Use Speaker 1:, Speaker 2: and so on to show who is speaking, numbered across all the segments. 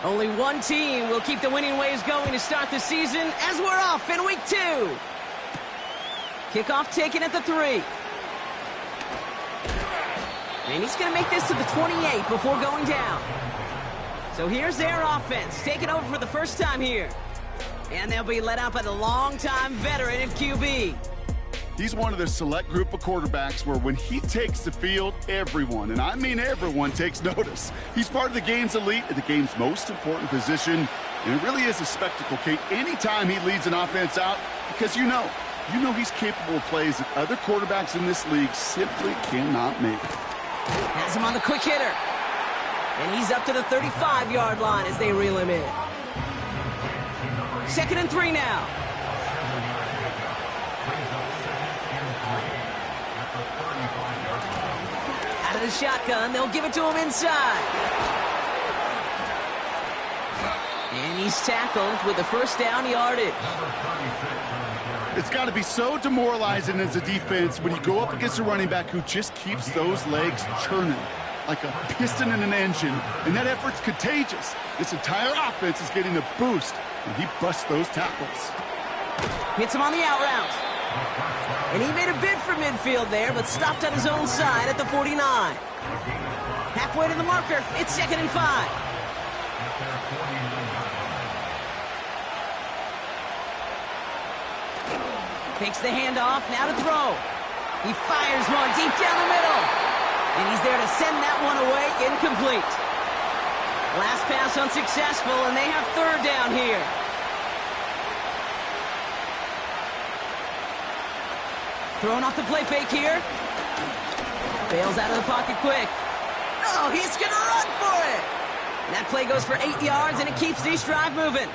Speaker 1: Only one team will keep the winning ways going to start the season as we're off in week 2. Kickoff taken at the 3. And he's going to make this to the 28 before going down. So here's their offense, taking over for the first time here. And they'll be led out by the longtime veteran at QB.
Speaker 2: He's one of the select group of quarterbacks where when he takes the field, everyone, and I mean everyone, takes notice. He's part of the game's elite at the game's most important position, and it really is a spectacle, Kate, anytime he leads an offense out, because you know he's capable of plays that other quarterbacks in this league simply cannot make.
Speaker 1: Has him on the quick hitter. And he's up to the 35-yard line as they reel him in. 2nd and 3 now. Out of the shotgun, they'll give it to him inside. And he's tackled with the first down yardage.
Speaker 2: It's got to be so demoralizing as a defense when you go up against a running back who just keeps those legs churning like a piston in an engine, and that effort's contagious. This entire offense is getting a boost, and he busts those tackles.
Speaker 1: Hits him on the out route. And he made a bid for midfield there, but stopped on his own side at the 49. Halfway to the marker, it's 2nd and 5. Takes the handoff, now to throw. He fires one deep down the middle. And he's there to send that one away, incomplete. Last pass unsuccessful, and they have 3rd down here. Throwing off the play fake here. Bails out of the pocket quick. Oh, he's going to run for it. That play goes for 8 yards, and it keeps this drive moving.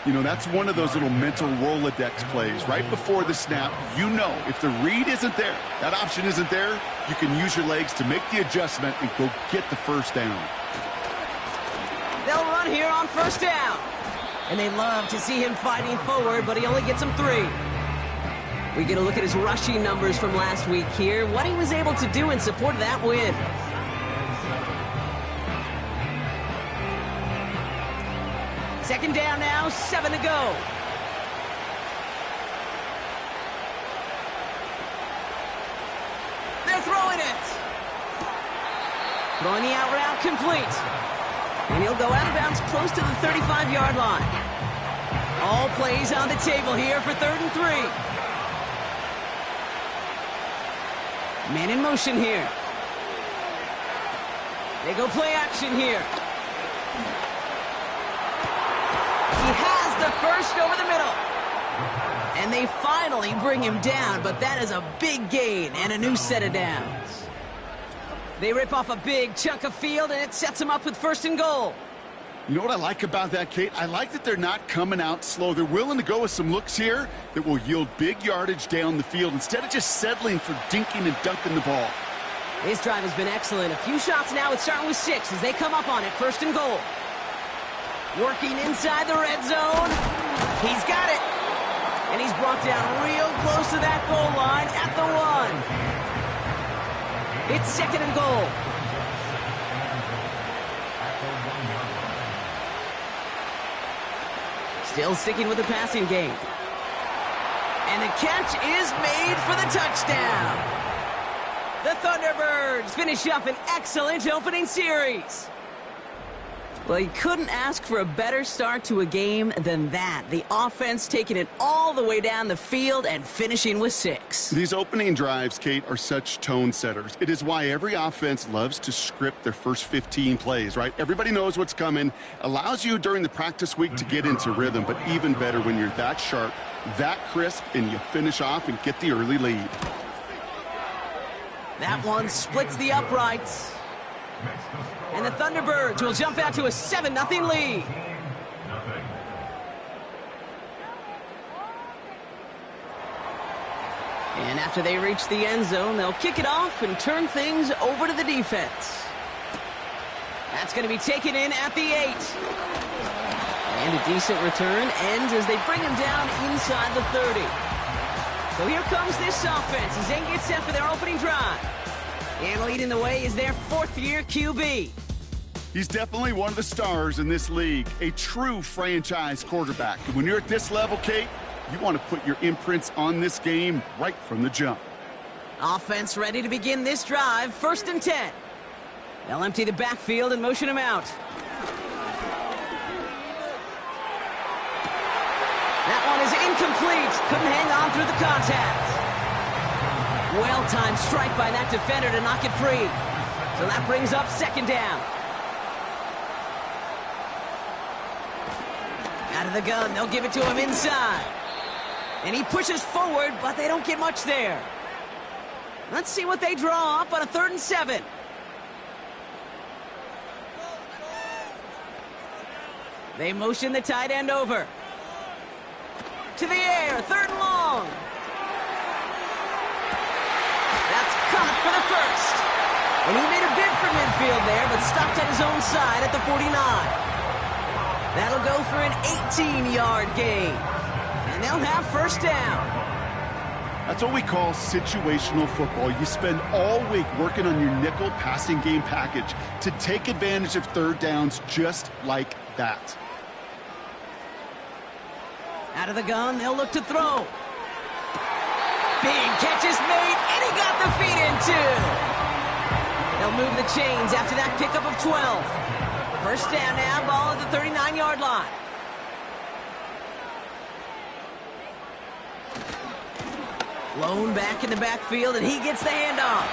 Speaker 2: You know, that's one of those little mental Rolodex plays. Right before the snap, you know if the read isn't there, that option isn't there, you can use your legs to make the adjustment and go get the first down.
Speaker 1: They'll run here on 1st down. And they love to see him fighting forward, but he only gets them 3. We get a look at his rushing numbers from last week here, what he was able to do in support of that win. Second down now, 7 to go. They're throwing it. Throwing the out route complete. And he'll go out of bounds close to the 35-yard line. All plays on the table here for 3rd and 3. Man in motion here. They go play action here. He has the first over the middle. And they finally bring him down, but that is a big gain and a new set of downs. They rip off a big chunk of field, and it sets them up with 1st and goal.
Speaker 2: You know what I like about that, Kate? I like that they're not coming out slow. They're willing to go with some looks here that will yield big yardage down the field instead of just settling for dinking and dunking the ball.
Speaker 1: His drive has been excellent. A few shots now. It's starting with 6 as they come up on it. 1st and goal. Working inside the red zone. He's got it. And he's brought down real close to that goal line at the 1. It's 2nd and goal. Still sticking with the passing game. And the catch is made for the touchdown. The Thunderbirds finish up an excellent opening series. Well, you couldn't ask for a better start to a game than that. The offense taking it all the way down the field and finishing with 6.
Speaker 2: These opening drives, Kate, are such tone setters. It is why every offense loves to script their first 15 plays, right? Everybody knows what's coming. Allows you during the practice week to get into rhythm, but even better when you're that sharp, that crisp, and you finish off and get the early lead.
Speaker 1: That one splits the uprights. And the Thunderbirds will jump out to a 7-0 lead. And after they reach the end zone, they'll kick it off and turn things over to the defense. That's going to be taken in at the 8. And a decent return ends as they bring him down inside the 30. So here comes this offense as they get set for their opening drive. And leading the way is their 4th-year QB.
Speaker 2: He's definitely one of the stars in this league, a true franchise quarterback. And when you're at this level, Kate, you want to put your imprints on this game right from the jump.
Speaker 1: Offense ready to begin this drive, 1st and 10. They'll empty the backfield and motion him out. That one is incomplete. Couldn't hang on through the contact. Well-timed strike by that defender to knock it free. So that brings up 2nd down. Out of the gun, they'll give it to him inside. And he pushes forward, but they don't get much there. Let's see what they draw up on a 3rd and 7. They motion the tight end over. To the air, 3rd and long. That's caught for the 1st. And he made a bid for midfield there, but stopped at his own side at the 49. That'll go for an 18-yard gain. And they'll have 1st down.
Speaker 2: That's what we call situational football. You spend all week working on your nickel passing game package to take advantage of 3rd downs just like that.
Speaker 1: Out of the gun, they'll look to throw. Big catch is made, and he got the feet in too. They'll move the chains after that pickup of 12. 1st down now, ball at the 39-yard line. Lone back in the backfield, and he gets the handoff.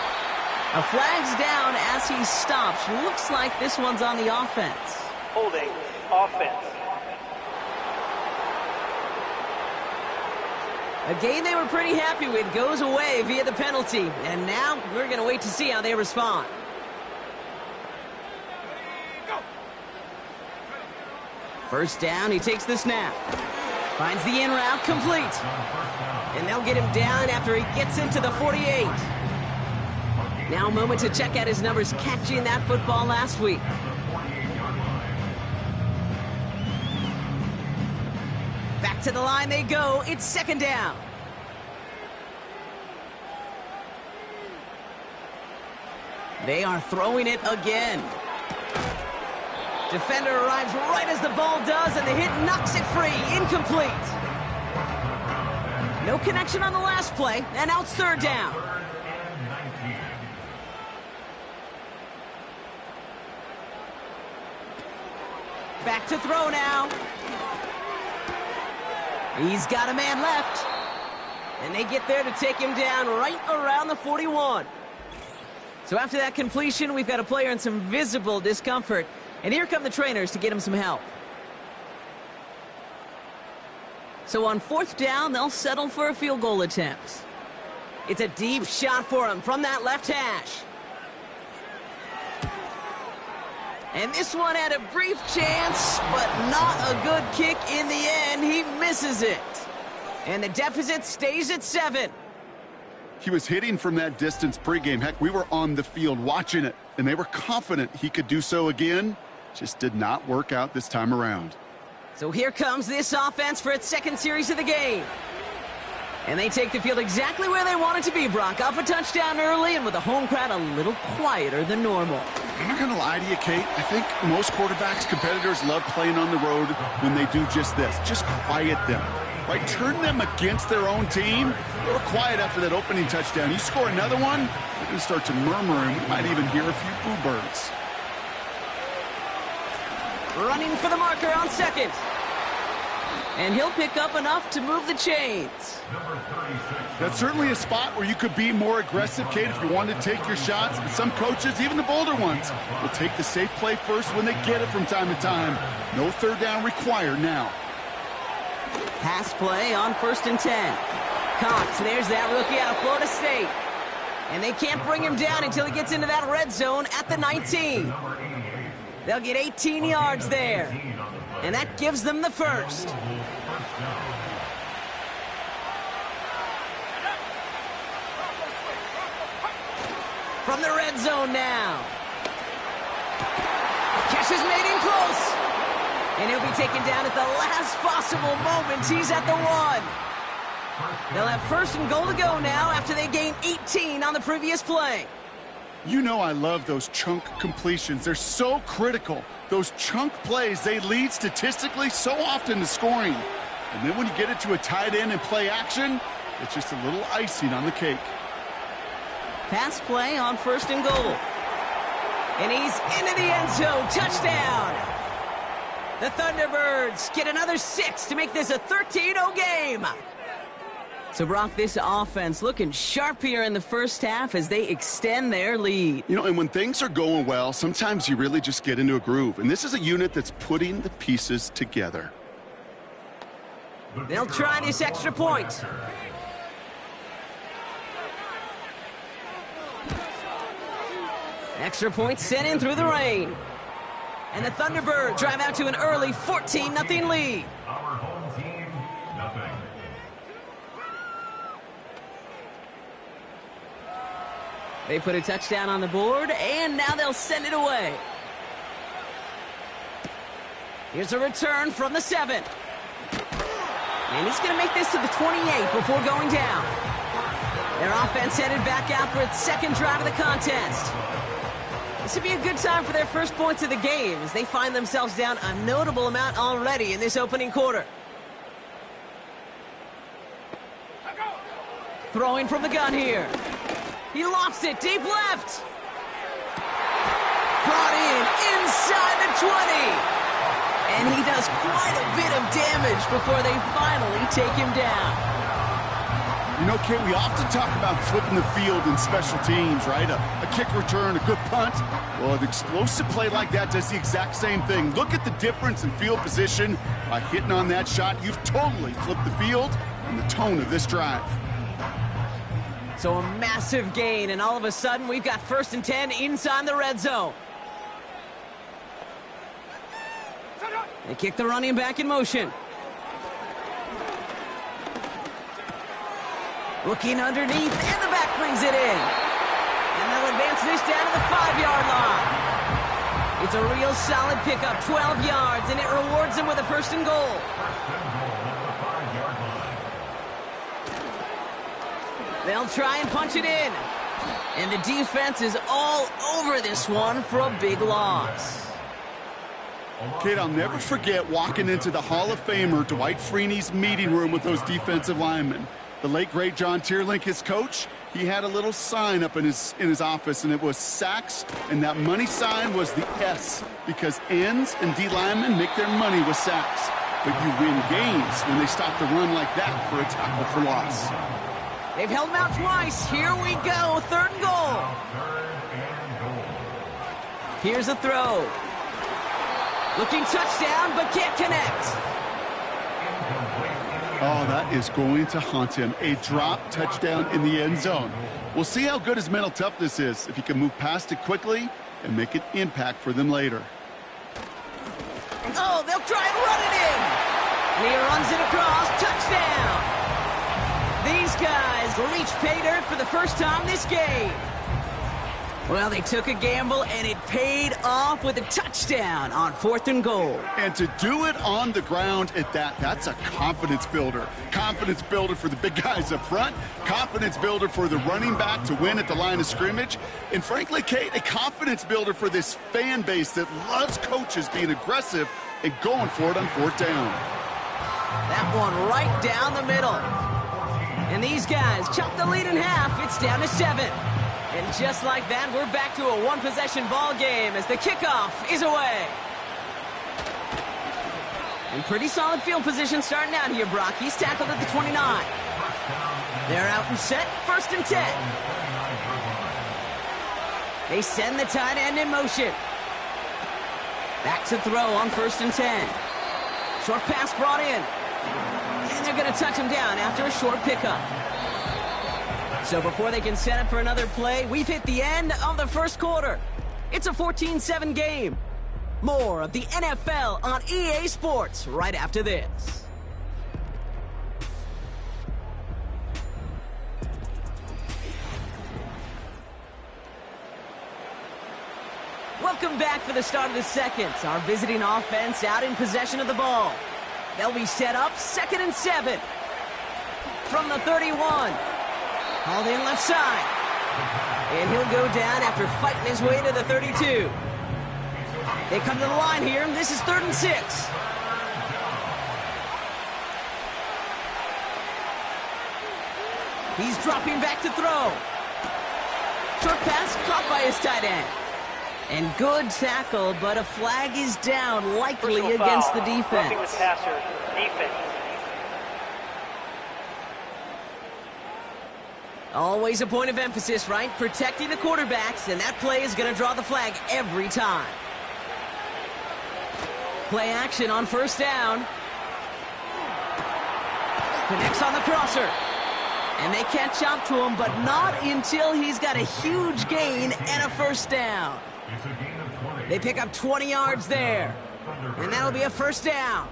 Speaker 1: A flag's down as he stops. Looks like this one's on the offense.
Speaker 3: Holding, offense.
Speaker 1: A game they were pretty happy with goes away via the penalty. And now we're going to wait to see how they respond. First down, he takes the snap. Finds the in route complete. And they'll get him down after he gets into the 48. Now a moment to check out his numbers catching that football last week. Back to the line they go. It's 2nd down. They are throwing it again. Defender arrives right as the ball does, and the hit knocks it free. Incomplete. No connection on the last play, and now it's 3rd down. Back to throw now. He's got a man left. And they get there to take him down right around the 41. So after that completion, we've got a player in some visible discomfort. And here come the trainers to get him some help. So on 4th down, they'll settle for a field goal attempt. It's a deep shot for him from that left hash. And this one had a brief chance, but not a good kick in the end. He misses it. And the deficit stays at 7.
Speaker 2: He was hitting from that distance pregame. Heck, we were on the field watching it, and they were confident he could do so again. Just did not work out this time around.
Speaker 1: So here comes this offense for its 2nd series of the game. And they take the field exactly where they want it to be, Brock. Up a touchdown early, and with the home crowd a little quieter than normal.
Speaker 2: I'm not going to lie to you, Kate. I think most quarterbacks, competitors love playing on the road when they do just this. Just quiet them. Right? Turn them against their own team. They were quiet after that opening touchdown. You score another one, they're going to start to murmur, and we might even hear a few boo birds.
Speaker 1: Running for the marker on 2nd. And he'll pick up enough to move the chains.
Speaker 2: That's certainly a spot where you could be more aggressive, Kate, if you wanted to take your shots. But some coaches, even the bolder ones, will take the safe play first when they get it from time to time. No 3rd down required now.
Speaker 1: Pass play on 1st and 10. Cox, there's that rookie out of Florida State. And they can't bring him down until he gets into that red zone at the 19. They'll get 18 yards there. And that gives them the 1st. From the red zone now. Catch is made in close. And he'll be taken down at the last possible moment. He's at the 1. They'll have 1st and goal to go now after they gain 18 on the previous play.
Speaker 2: You know I love those chunk completions. They're so critical. Those chunk plays, they lead statistically so often to scoring. And then when you get it to a tight end and play action, it's just a little icing on the cake.
Speaker 1: Pass play on 1st and goal. And he's into the end zone. Touchdown! The Thunderbirds get another 6 to make this a 13-0 game. So, Brock, this offense looking sharp here in the first half as they extend their lead.
Speaker 2: You know, and when things are going well, sometimes you really just get into a groove. And this is a unit that's putting the pieces together.
Speaker 1: They'll try this extra point. Extra point sent in through the rain. And the Thunderbirds drive out to an early 14-0 lead.
Speaker 4: Our home team, nothing.
Speaker 1: They put a touchdown on the board, and now they'll send it away. Here's a return from the 7. And he's going to make this to the 28 before going down. Their offense headed back out for its second drive of the contest. This would be a good time for their first points of the game as they find themselves down a notable amount already in this opening quarter. Throwing from the gun here. He lofts it deep left. Brought in inside the 20. And he does quite a bit of damage before they finally take him down.
Speaker 2: You know, Kate, we often talk about flipping the field in special teams, right? A kick return, a good punt. Well, an explosive play like that does the exact same thing. Look at the difference in field position. By hitting on that shot, you've totally flipped the field and the tone of this drive.
Speaker 1: So a massive gain, and all of a sudden, we've got 1st and 10 inside the red zone. They kick the running back in motion. Looking underneath, and the back brings it in. And they'll advance this down to the 5-yard line. It's a real solid pickup, 12 yards, and it rewards them with a 1st and goal. They'll try and punch it in. And the defense is all over this one for a big loss.
Speaker 2: Kate, I'll never forget walking into the Hall of Famer Dwight Freeney's meeting room with those defensive linemen. The late, great John Tierlink, his coach, he had a little sign up in his office, and it was sacks, and that money sign was the S, because ends and D linemen make their money with sacks. But you win games when they stop the run like that for a tackle for loss.
Speaker 1: They've held them out twice. Here we go, 3rd and goal. Here's a throw. Looking touchdown, but can't connect.
Speaker 2: Oh, that is going to haunt him. A drop touchdown in the end zone. We'll see how good his mental toughness is, if he can move past it quickly and make an impact for them later.
Speaker 1: Oh, they'll try and run it in. And he runs it across. Touchdown. These guys reach pay dirt for the first time this game. Well, they took a gamble, and it paid off with a touchdown on 4th and goal.
Speaker 2: And to do it on the ground at that, that's a confidence builder. Confidence builder for the big guys up front. Confidence builder for the running back to win at the line of scrimmage. And frankly, Kate, a confidence builder for this fan base that loves coaches being aggressive and going for it on 4th down.
Speaker 1: That one right down the middle. And these guys chop the lead in half. It's down to 7. And just like that, we're back to a one-possession ball game as the kickoff is away. And pretty solid field position starting out here, Brock. He's tackled at the 29. They're out and set, 1st and 10. They send the tight end in motion. Back to throw on 1st and 10. Short pass brought in. And they're going to touch him down after a short pickup. So before they can set up for another play, we've hit the end of the first quarter. It's a 14-7 game. More of the NFL on EA Sports right after this. Welcome back for the start of the second. Our visiting offense out in possession of the ball. They'll be set up 2nd and 7. From the 31. Hauled in left side. And he'll go down after fighting his way to the 32. They come to the line here, and this is 3rd and 6. He's dropping back to throw. Short pass caught by his tight end. And good tackle, but a flag is down, likely
Speaker 3: Personal
Speaker 1: against
Speaker 3: foul.
Speaker 1: the defense.
Speaker 3: Roughing the passer, defense.
Speaker 1: Always a point of emphasis, right? Protecting the quarterbacks, and that play is going to draw the flag every time. Play action on 1st down. Connects on the crosser. And they catch up to him, but not until he's got a huge gain and a 1st down. They pick up 20 yards there. And that'll be a 1st down.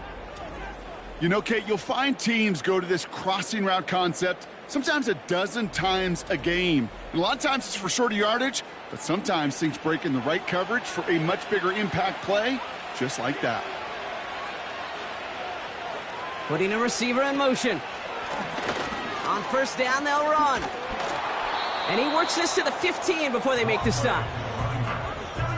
Speaker 2: You know, Kate, you'll find teams go to this crossing route concept sometimes a dozen times a game. And a lot of times it's for shorter yardage, but sometimes things break in the right coverage for a much bigger impact play, just like that.
Speaker 1: Putting a receiver in motion. On 1st down, they'll run. And he works this to the 15 before they make the stop.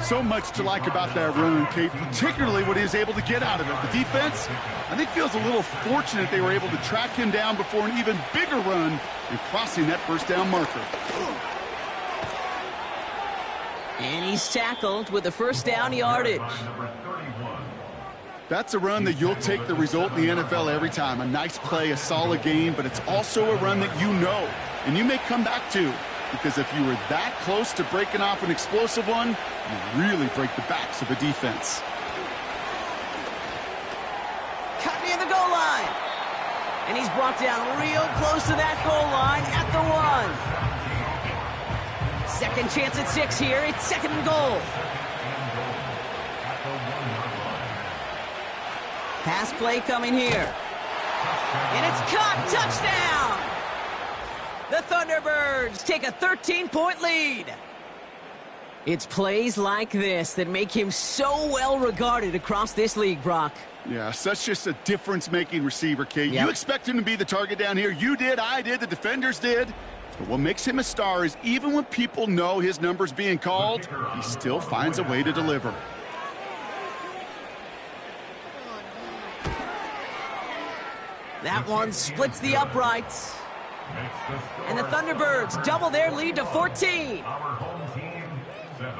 Speaker 2: So much to like about that run, Kate, particularly what he was able to get out of it. The defense, I think, feels a little fortunate they were able to track him down before an even bigger run and crossing that 1st down marker.
Speaker 1: And he's tackled with the 1st down yardage.
Speaker 2: That's a run that you'll take the result in the NFL every time. A nice play, a solid game, but it's also a run that you know and you may come back to. Because if you were that close to breaking off an explosive one, you really break the backs of a defense.
Speaker 1: Cut near the goal line. And he's brought down real close to that goal line at the 1. Second chance at 6 here. It's 2nd and goal. Pass play coming here. And it's caught. Touchdown! The Thunderbirds take a 13-point lead. It's plays like this that make him so well regarded across this league, Brock.
Speaker 2: Yeah, such just a difference-making receiver, Kate.
Speaker 1: Yep.
Speaker 2: You expect him to be the target down here. You did, I did, the defenders did. But what makes him a star is even when people know his number's being called, he still finds a way to deliver.
Speaker 1: That one splits the uprights. And the Thunderbirds double their lead to 14.
Speaker 4: Our home team, 7.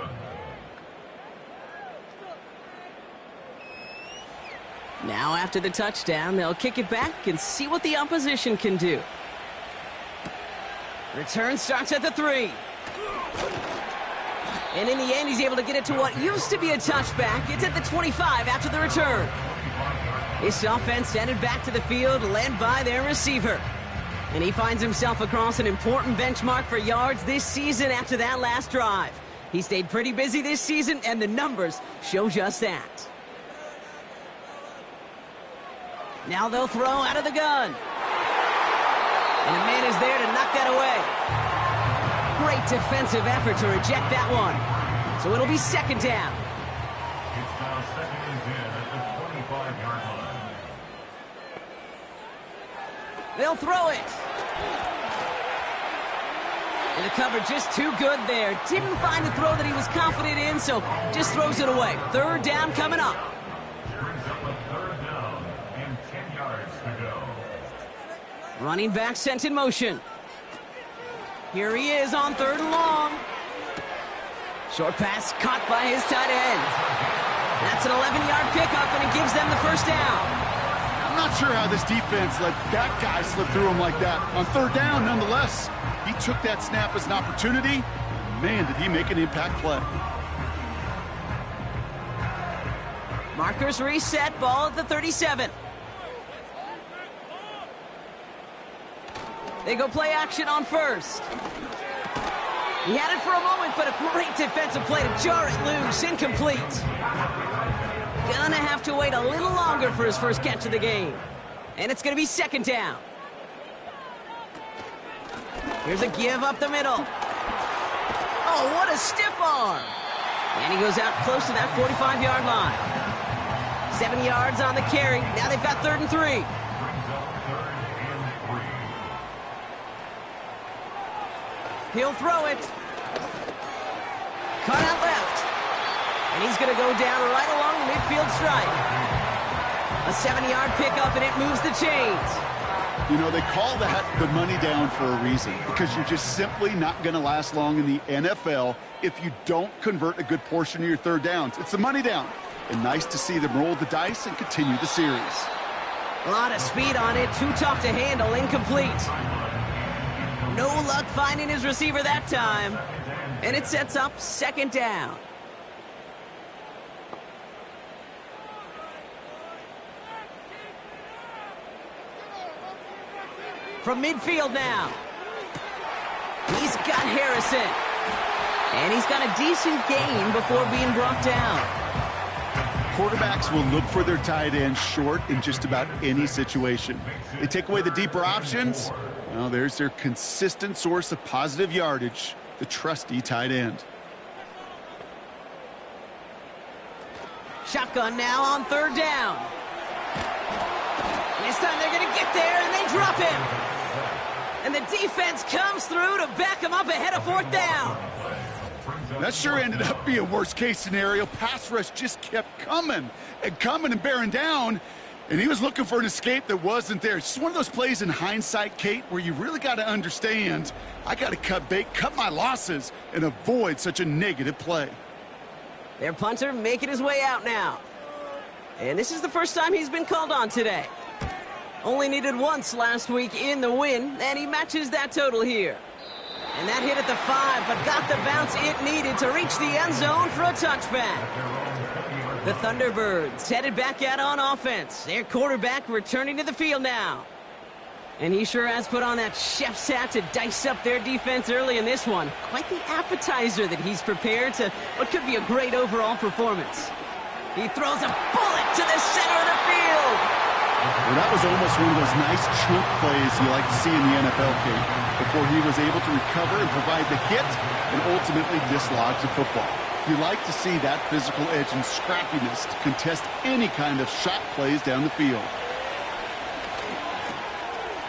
Speaker 1: Now after the touchdown, they'll kick it back and see what the opposition can do. Return starts at the 3. And in the end, he's able to get it to what used to be a touchback. It's at the 25 after the return. This offense headed back to the field, led by their receiver. And he finds himself across an important benchmark for yards this season after that last drive. He stayed pretty busy this season, and the numbers show just that. Now they'll throw out of the gun. And a man is there to knock that away. Great defensive effort to reject that one. So it'll be 2nd down.
Speaker 4: It's now 2nd and 10 at the 25-yard line.
Speaker 1: They'll throw it. And the cover just too good there. Didn't find the throw that he was confident in, so just throws it away. 3rd down coming up.
Speaker 4: Brings up a 3rd down and 10 yards to go.
Speaker 1: Running back sent in motion. Here he is on 3rd and long. Short pass caught by his tight end. That's an 11-yard pickup, and it gives them the 1st down.
Speaker 2: I'm not sure how this defense let that guy slip through him like that. On 3rd down, nonetheless, he took that snap as an opportunity. Man, did he make an impact play.
Speaker 1: Markers reset, ball at the 37. They go play action on 1st. He had it for a moment, but a great defensive play to jar it loose. Incomplete. Gonna have to wait a little longer for his first catch of the game. And it's gonna be 2nd down. Here's a give up the middle. Oh, what a stiff arm. And he goes out close to that 45-yard line. 7 yards on the carry. Now they've got 3rd and 3.
Speaker 4: Brings up 3rd and 3.
Speaker 1: He'll throw it. And he's going to go down right along the midfield stripe. A 7-yard pickup, and it moves the chains.
Speaker 2: You know, they call that the money down for a reason, because you're just simply not going to last long in the NFL if you don't convert a good portion of your third downs. It's the money down. And nice to see them roll the dice and continue the series.
Speaker 1: A lot of speed on it, too tough to handle, incomplete. No luck finding his receiver that time. And it sets up 2nd down. From midfield now. He's got Harrison. And he's got a decent gain before being brought down.
Speaker 2: Quarterbacks will look for their tight end short in just about any situation. They take away the deeper options. Well, there's their consistent source of positive yardage, the trusty tight end.
Speaker 1: Shotgun now on 3rd down. And this time they're going to get there, and they drop him. And the defense comes through to back him up ahead of 4th down.
Speaker 2: That sure ended up being a worst-case scenario. Pass rush just kept coming and bearing down, and he was looking for an escape that wasn't there. It's just one of those plays in hindsight, Kate, where you really got to understand, I got to cut bait, cut my losses, and avoid such a negative play.
Speaker 1: Their punter making his way out now. And this is the first time he's been called on today. Only needed once last week in the win, and he matches that total here. And that hit at the 5, but got the bounce it needed to reach the end zone for a touchback. The Thunderbirds headed back out on offense. Their quarterback returning to the field now. And he sure has put on that chef's hat to dice up their defense early in this one. Quite the appetizer that he's prepared to what could be a great overall performance. He throws a bullet to the center of the field.
Speaker 2: Well, that was almost one of those nice chunk plays you like to see in the NFL, Kate, before he was able to recover and provide the hit and ultimately dislodge the football. You like to see that physical edge and scrappiness to contest any kind of shot plays down the field.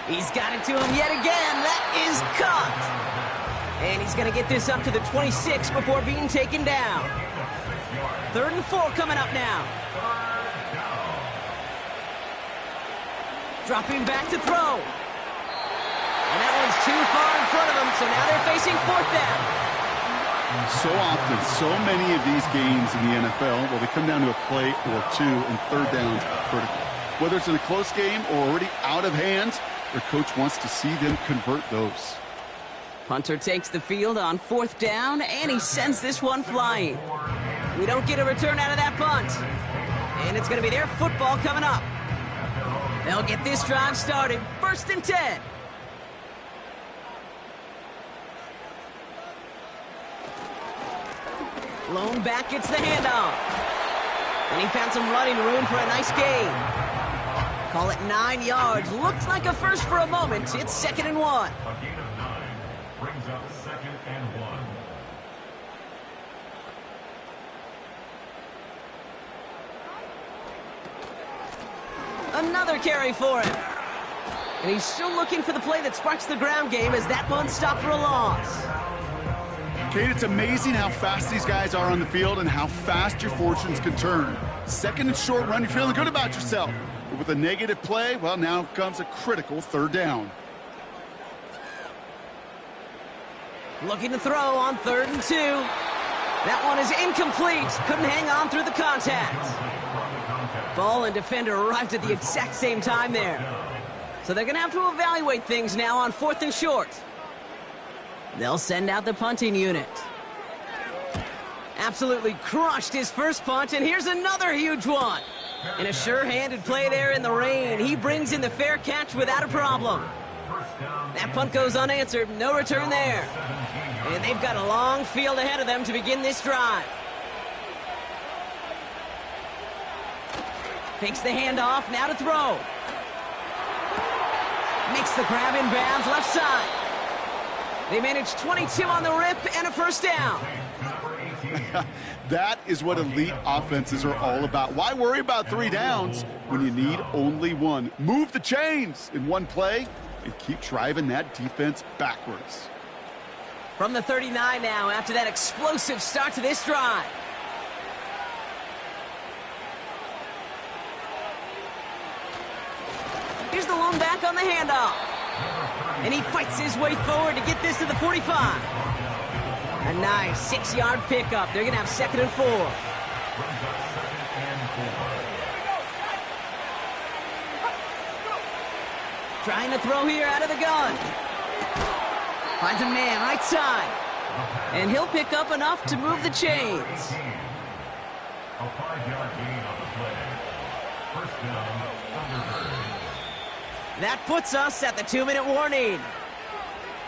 Speaker 1: He's got it to him yet again. That is caught. And he's going to get this up to the 26 before being taken down. 3rd and 4 coming up now. Dropping back to throw. And that one's too far in front of him, so now they're facing 4th down.
Speaker 2: So often, so many of these games in the NFL, well, they come down to a play or two, and 3rd downs are critical. Whether it's in a close game or already out of hand, their coach wants to see them convert those.
Speaker 1: Punter takes the field on 4th down, and he sends this one flying. We don't get a return out of that punt. And it's going to be their football coming up. They'll get this drive started. 1st and 10. Lone back gets the handoff. And he found some running room for a nice gain. Call it 9 yards. Looks like a first for a moment. It's 2nd and 1.
Speaker 4: A gain of 9 brings up 2nd and 1.
Speaker 1: Another carry for him. And he's still looking for the play that sparks the ground game as that one stopped for a loss.
Speaker 2: Kate, it's amazing how fast these guys are on the field and how fast your fortunes can turn. 2nd and short run, you're feeling good about yourself. But with a negative play, well, now comes a critical 3rd down.
Speaker 1: Looking to throw on 3rd and 2. That one is incomplete. Couldn't hang on through the contact. Ball and defender arrived at the exact same time there. So they're going to have to evaluate things now on 4th and short. They'll send out the punting unit. Absolutely crushed his first punt, and here's another huge one. And a sure-handed play there in the rain. He brings in the fair catch without a problem. That punt goes unanswered. No return there. And they've got a long field ahead of them to begin this drive. Fakes the handoff, now to throw. Makes the grab in bounds, left side. They manage 22 on the rip and a 1st down.
Speaker 2: That is what elite offenses are all about. Why worry about 3 downs when you need only 1? Move the chains in one play and keep driving that defense backwards.
Speaker 1: From the 39 now after that explosive start to this drive. Here's the lone back on the handoff. And he fights his way forward to get this to the 45. A nice 6-yard pickup. They're going to have 2nd and 4. Trying to throw here out of the gun. Finds a man right side. And he'll pick up enough to move the chains.
Speaker 4: A 5-yard gain on the play. First down, Thunderbirds.
Speaker 1: That puts us at the 2-minute warning.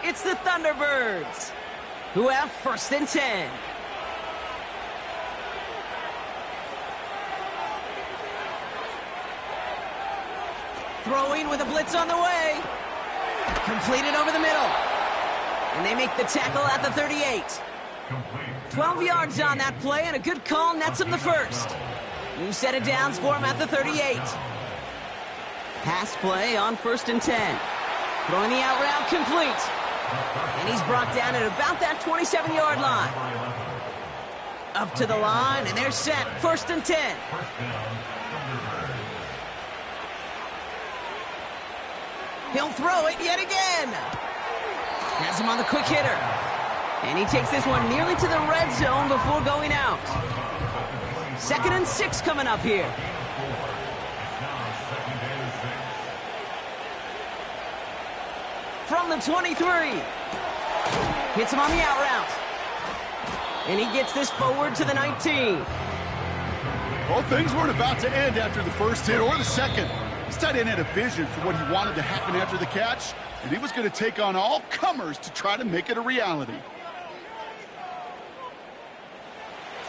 Speaker 1: It's the Thunderbirds, who have 1st and 10. Throwing with a blitz on the way. Completed over the middle. And they make the tackle at the 38. 12 yards on that play, and a good call nets him the 1st. New set of downs for him at the 38. Pass play on 1st and 10. Throwing the out route complete. And he's brought down at about that 27-yard line. Up to the line, and they're set. 1st and 10. He'll throw it yet again. Has him on the quick hitter. And he takes this one nearly to the red zone before going out. 2nd and 6 coming up here. From the 23. Hits him on the out route. And he gets this forward to the 19.
Speaker 2: Well, things weren't about to end after the first hit or the second. This tight end had a vision for what he wanted to happen after the catch, and he was going to take on all comers to try to make it a reality.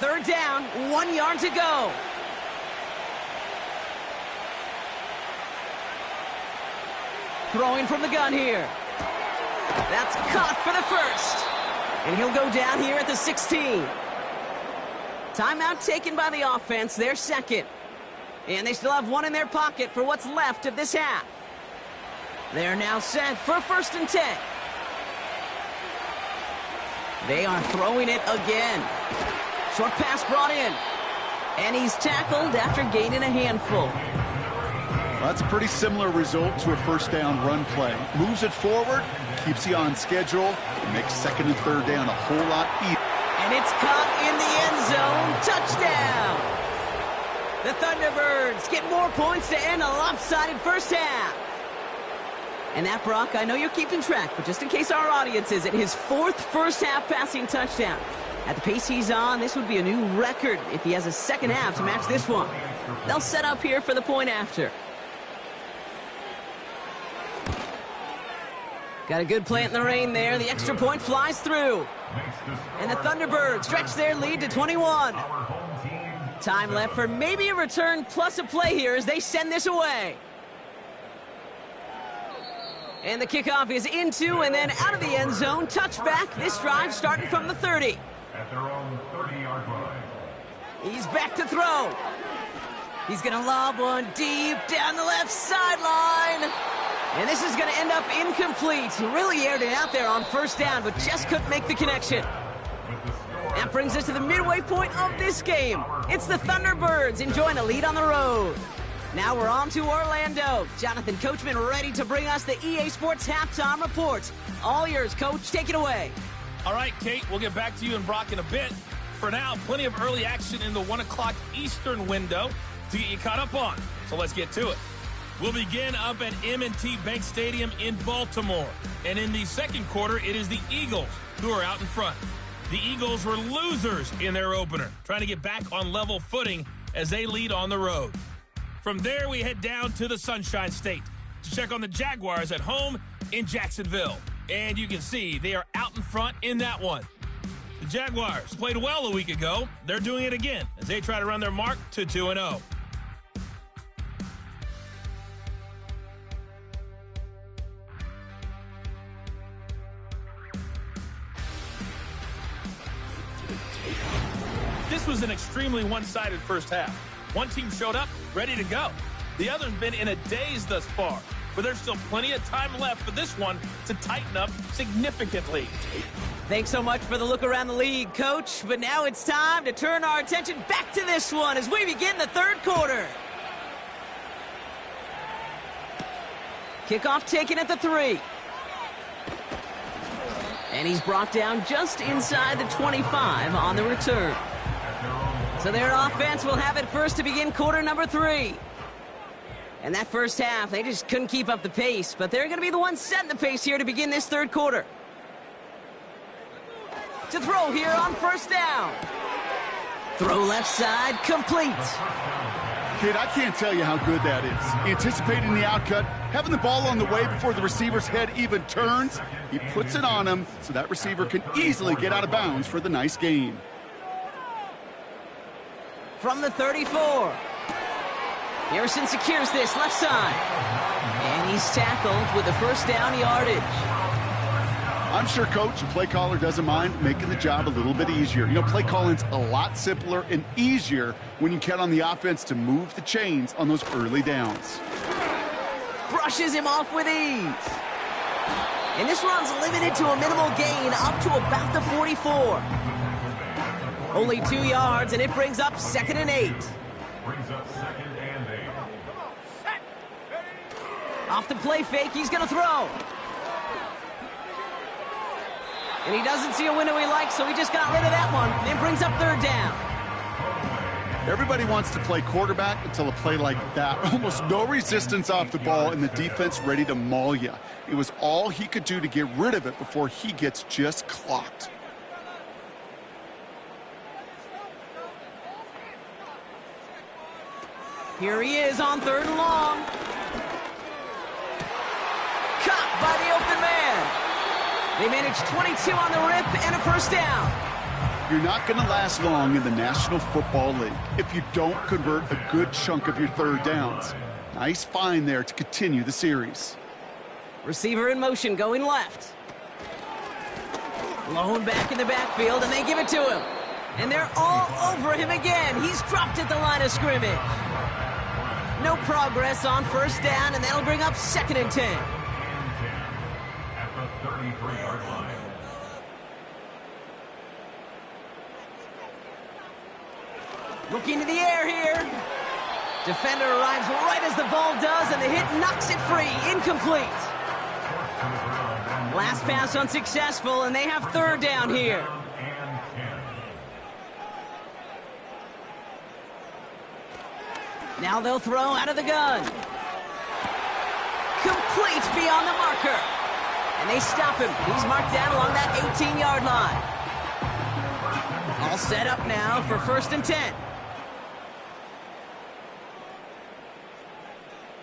Speaker 1: 3rd down, 1 yard to go. Throwing from the gun here. That's caught for the 1st. And he'll go down here at the 16. Timeout taken by the offense, their 2nd. And they still have 1 in their pocket for what's left of this half. They're now set for 1st and 10. They are throwing it again. Short pass brought in. And he's tackled after gaining a handful.
Speaker 2: Well, that's a pretty similar result to a 1st down run play. Moves it forward, keeps you on schedule, and makes 2nd and 3rd down a whole lot easier.
Speaker 1: And it's caught in the end zone. Touchdown! The Thunderbirds get more points to end a lopsided first half. And that, Brock, I know you're keeping track, but just in case our audience isn't, his 4th first-half passing touchdown. At the pace he's on, this would be a new record if he has a 2nd half to match this one. They'll set up here for the point after. Got a good plant in the rain there. The extra point flies through. And the Thunderbirds stretch their lead to 21. Time left for maybe a return plus a play here as they send this away. And the kickoff is into and then out of the end zone. Touchback. This drive starting from the 30.
Speaker 4: At their own 30-yard line.
Speaker 1: He's back to throw. He's going to lob one deep down the left sideline. And this is going to end up incomplete. He really aired it out there on 1st down, but just couldn't make the connection. That brings us to the midway point of this game. It's the Thunderbirds enjoying a lead on the road. Now we're on to Orlando. Jonathan Coachman ready to bring us the EA Sports Halftime Report. All yours, Coach. Take it away.
Speaker 5: All right, Kate, we'll get back to you and Brock in a bit. For now, plenty of early action in the 1 o'clock Eastern window to get you caught up on. So let's get to it. We'll begin up at M&T Bank Stadium in Baltimore. And in the 2nd quarter, it is the Eagles who are out in front. The Eagles were losers in their opener, trying to get back on level footing as they lead on the road. From there, we head down to the Sunshine State to check on the Jaguars at home in Jacksonville. And you can see they are out in front in that one. The Jaguars played well a week ago. They're doing it again as they try to run their mark to 2-0. This was an extremely one-sided first half. One team showed up, ready to go. The other's been in a daze thus far, but there's still plenty of time left for this one to tighten up significantly.
Speaker 1: Thanks so much for the look around the league, Coach. But now it's time to turn our attention back to this one as we begin the 3rd quarter. Kickoff taken at the 3. And he's brought down just inside the 25 on the return. So their offense will have it first to begin quarter number 3. And that first half, they just couldn't keep up the pace, but they're going to be the ones setting the pace here to begin this third quarter. To throw here on first down. Throw left side, complete.
Speaker 2: Kid, I can't tell you how good that is. Anticipating the outcut, having the ball on the way before the receiver's head even turns. He puts it on him so that receiver can easily get out of bounds for the nice gain.
Speaker 1: From the 34. Harrison secures this left side. And he's tackled with the first down yardage.
Speaker 2: I'm sure coach and play caller doesn't mind making the job a little bit easier. You know, play calling's a lot simpler and easier when you count on the offense to move the chains on those early downs.
Speaker 1: Brushes him off with ease. And this run's limited to a minimal gain up to about the 44. Only 2 yards, and it brings up 2nd and 8.
Speaker 4: Brings up 2nd and 8.
Speaker 1: Off the play fake, he's going to throw. And he doesn't see a window he likes, so he just got rid of that one. And brings up 3rd down.
Speaker 2: Everybody wants to play quarterback until a play like that. Almost no resistance off the ball and the defense ready to maul you. It was all he could do to get rid of it before he gets just clocked.
Speaker 1: Here he is on 3rd and long. Caught by the open man. They managed 22 on the rip and a first down.
Speaker 2: You're not going to last long in the National Football League if you don't convert a good chunk of your 3rd downs. Nice find there to continue the series.
Speaker 1: Receiver in motion going left. Blown back in the backfield, and they give it to him. And they're all over him again. He's dropped at the line of scrimmage. No progress on first down, and that'll bring up 2nd and 10.
Speaker 4: At the 33-yard line.
Speaker 1: Looking to the air here. Defender arrives right as the ball does, and the hit knocks it free. Incomplete. Last pass unsuccessful, and they have 3rd down here. Now they'll throw out of the gun. Complete beyond the marker. And they stop him. He's marked down along that 18-yard line. All set up now for 1st and 10.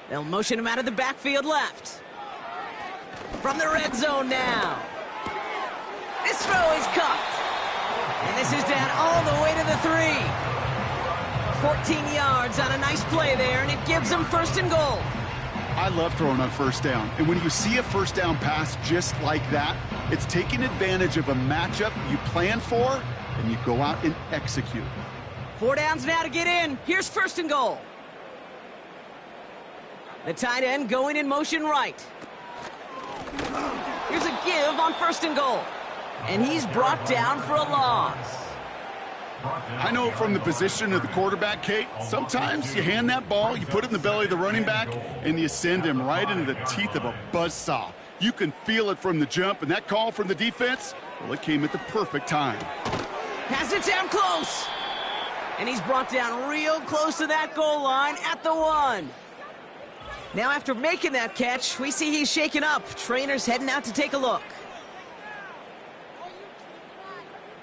Speaker 1: They'll motion him out of the backfield left. From the red zone now. This throw is caught. And this is down all the way to the 3. 14 yards on a nice play there, and it gives them 1st and goal.
Speaker 2: I love throwing on first down. And when you see a first down pass just like that, it's taking advantage of a matchup you plan for, and you go out and execute.
Speaker 1: 4 downs now to get in. Here's 1st and goal. The tight end going in motion right. Here's a give on 1st and goal. And he's brought down for a loss.
Speaker 2: I know from the position of the quarterback, Kate, sometimes you hand that ball, you put it in the belly of the running back, and you send him right into the teeth of a buzzsaw. You can feel it from the jump, and that call from the defense, well, it came at the perfect time.
Speaker 1: Has it down close. And he's brought down real close to that goal line at the 1. Now after making that catch, we see he's shaken up. Trainer's heading out to take a look.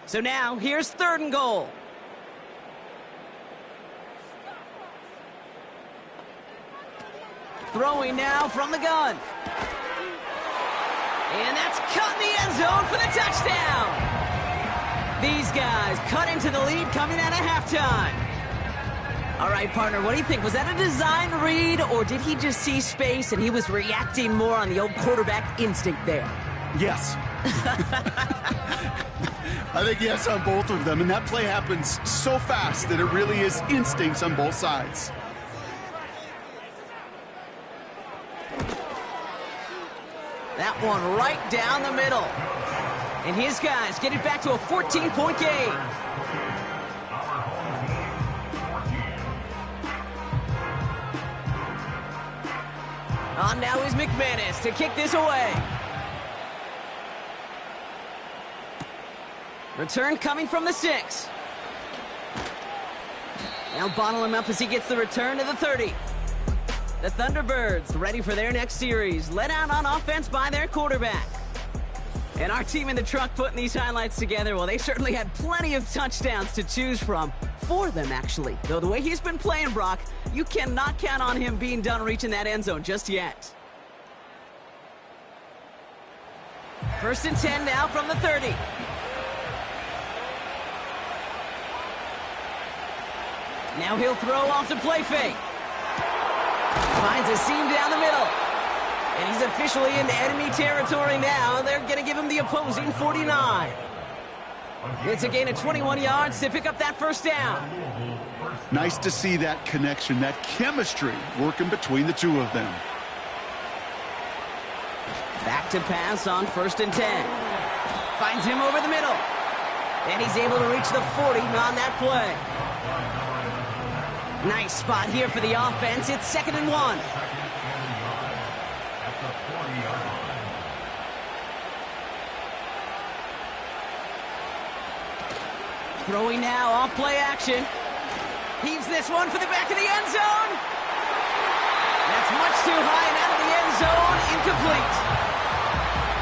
Speaker 1: So now, here's 3rd and goal. Throwing now from the gun. And that's cut in the end zone for the touchdown. These guys cut into the lead coming out of halftime. All right, partner, what do you think? Was that a design read, or did he just see space and he was reacting more on the old quarterback instinct there?
Speaker 2: Yes. I think yes on both of them, and that play happens so fast that it really is instincts on both sides.
Speaker 1: That one right down the middle. And his guys get it back to a 14-point game. On now is McManus to kick this away. Return coming from the 6. Now bottle him up as he gets the return to the 30. The Thunderbirds ready for their next series, led out on offense by their quarterback. And our team in the truck putting these highlights together, well, they certainly had plenty of touchdowns to choose from. 4 of them, actually. Though the way he's been playing, Brock, you cannot count on him being done reaching that end zone just yet. 1st and 10 now from the 30. Now he'll throw off the play fake. Finds a seam down the middle. And he's officially into enemy territory now. They're going to give him the opposing 49. It's a gain of 21 yards to pick up that 1st down.
Speaker 2: Nice to see that connection, that chemistry working between the two of them.
Speaker 1: Back to pass on 1st and 10. Finds him over the middle. And he's able to reach the 40 on that play. Nice spot here for the offense. It's 2nd and 1. Throwing now off play action. Heaves this one for the back of the end zone. That's much too high and out of the end zone. Incomplete.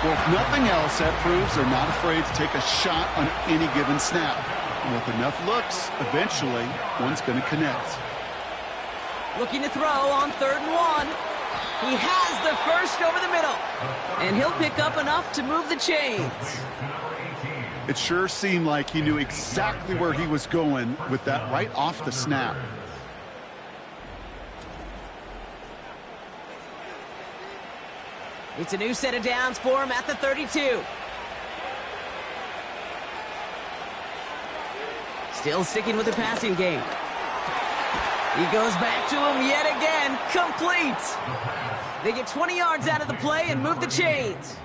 Speaker 2: Well, if nothing else, that proves they're not afraid to take a shot on any given snap. And with enough looks, eventually, one's going to connect.
Speaker 1: Looking to throw on 3rd and 1. He has the 1st over the middle. And he'll pick up enough to move the chains.
Speaker 2: It sure seemed like he knew exactly where he was going with that right off the snap.
Speaker 1: It's a new set of downs for him at the 32. Still sticking with the passing game. He goes back to him yet again. Complete. They get 20 yards out of the play and move the chains.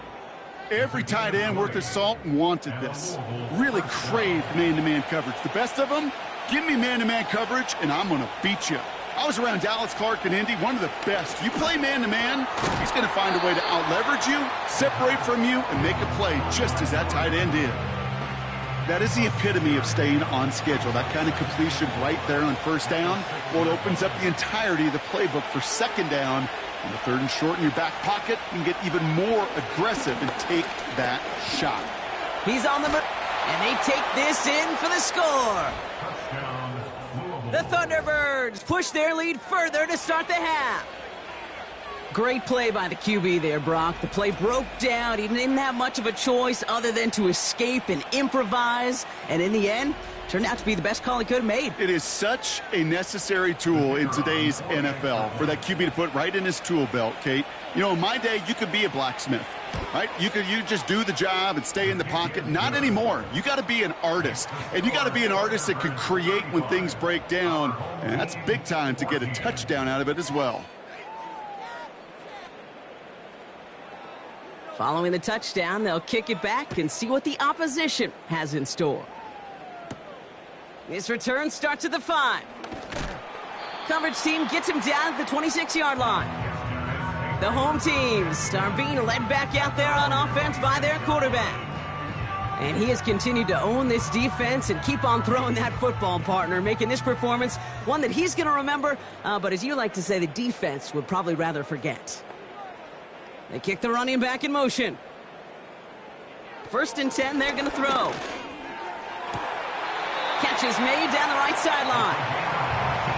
Speaker 2: Every tight end worth his salt wanted this. Really craved man-to-man coverage. The best of them, give me man-to-man coverage, and I'm going to beat you. I was around Dallas Clark and Indy, one of the best. You play man-to-man, he's going to find a way to out-leverage you, separate from you, and make a play just as that tight end did. That is the epitome of staying on schedule. That kind of completion right there on 1st down. Well, it opens up the entirety of the playbook for 2nd down. On the 3rd and short in your back pocket, you can get even more aggressive and take that shot.
Speaker 1: He's on the move, and they take this in for the score. The Thunderbirds push their lead further to start the half. Great play by the QB there, Brock. The play broke down. He didn't have much of a choice other than to escape and improvise. And in the end, turned out to be the best call he could have made.
Speaker 2: It is such a necessary tool in today's NFL for that QB to put right in his tool belt, Kate. You know, in my day, you could be a blacksmith, right? You just do the job and stay in the pocket. Not anymore. You got to be an artist, and you got to be an artist that can create when things break down. And that's big time to get a touchdown out of it as well.
Speaker 1: Following the touchdown, they'll kick it back and see what the opposition has in store. His return starts at the 5. Coverage team gets him down at the 26-yard line. The home teams are being led back out there on offense by their quarterback. And he has continued to own this defense and keep on throwing that football, partner, making this performance one that he's going to remember, but as you like to say, the defense would probably rather forget. They kick the running back in motion. 1st and 10, they're going to throw. Catch is made down the right sideline.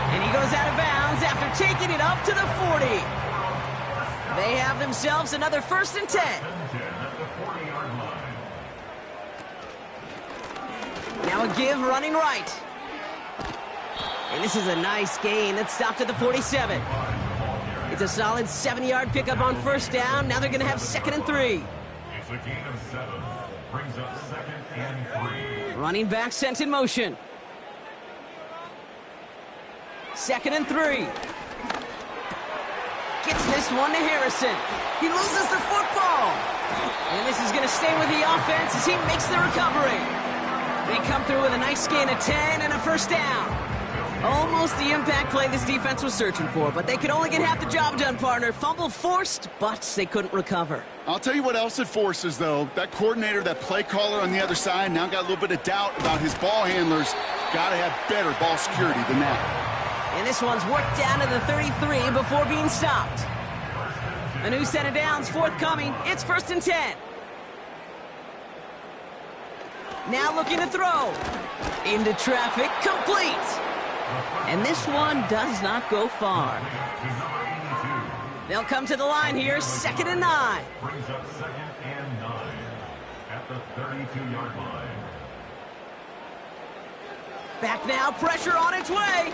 Speaker 1: And he goes out of bounds after taking it up to the 40. They have themselves another 1st and 10. Now a give running right. And this is a nice gain that stopped at the 47. It's a solid 7-yard pickup on 1st down. Now they're going to have 2nd and 3.
Speaker 4: It's a gain of 7. Brings up 2nd and 3.
Speaker 1: Running back sent in motion. 2nd and 3. Gets this one to Harrison. He loses the football. And this is going to stay with the offense as he makes the recovery. They come through with a nice gain of 10 and a 1st down. Almost the impact play this defense was searching for, but they could only get half the job done, partner. Fumble forced, but they couldn't recover.
Speaker 2: I'll tell you what else it forces, though. That coordinator, that play caller on the other side, now got a little bit of doubt about his ball handlers. Got to have better ball security than that.
Speaker 1: And this one's worked down to the 33 before being stopped. A new set of downs forthcoming. It's 1st and 10. Now looking to throw. Into traffic, complete. And this one does not go far. They'll come to the line here, 2nd and 9.
Speaker 4: Brings up 2nd and 9 at the 32-yard line.
Speaker 1: Back now, pressure on its way.